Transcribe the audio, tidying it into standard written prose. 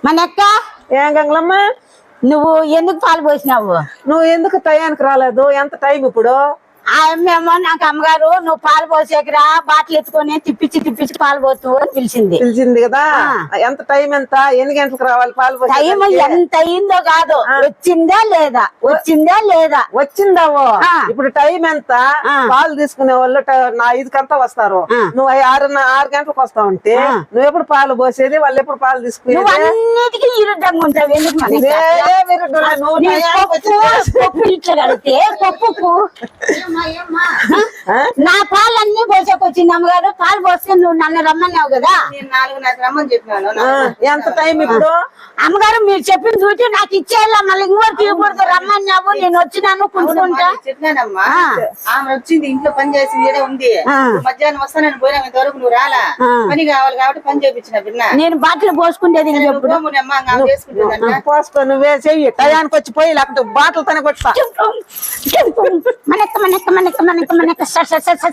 మనక్క ఏం గంగలమ్మ నువ్వు ఎందుకు పాలు పోసినావు? నువ్వు ఎందుకు టయానికి రాలేదు? ఎంత టైం ఇప్పుడు? మేము నాకు అమ్మగారు నువ్వు పాలు పోసేకిరా బాటిల్ ఎత్తుకొని తిప్పించి పాలు పోతు అని పిలిచింది. పిలిచింది కదా. ఎంత టైం ఎంత? ఎన్ని గంటలకు రావాలి పాలు పోసే? టైం ఎంత అయిందో కాదు, వచ్చిందా లేదా వచ్చిందావో. ఇప్పుడు టైం ఎంత? పాలు తీసుకునే వాళ్ళు 5 వస్తారు. నువ్వు 6 గంటలకు వస్తావు అంటే నువ్వు ఎప్పుడు పాలు పోసేది? వాళ్ళు ఎప్పుడు పాలు తీసుకునేది? అన్నిటికీ విరుద్ధంగా ఉంటావు. ఎందుకు ఇట్లా కడితే పప్పుకు నా పాలన్నీ పోసేకొచ్చింది అమ్మగారు. పాలు పోస్తే నువ్వు నన్ను రమ్మన్నావు కదా. 4:30 రమ్మని చెప్పినాను. ఎంత టైం ఇప్పుడు? అమ్మగారు మీరు చెప్పిన చూసి నాకు ఇచ్చేయాల, మళ్ళీ ఇంకోటి తీయకూడదు. రమ్మన్నావు, నేను వచ్చినాను కుంటుకుంటా. చెప్పినానమ్మా, ఆమె వచ్చింది ఇంట్లో పని చేసింది ఏదో ఉంది. మధ్యాహ్నం వస్తానని పోయినా ఇంతవరకు నువ్వు రాలా. పని కావాలి కాబట్టి పని చేయించిన బిన్న. నేను బాటిల్ పోసుకుంటేది పోసుకో, నువ్వే చెయ్యి. టయానికి వచ్చి పోయి, లేకపోతే బాటలు తన కొట్టా. మనక్క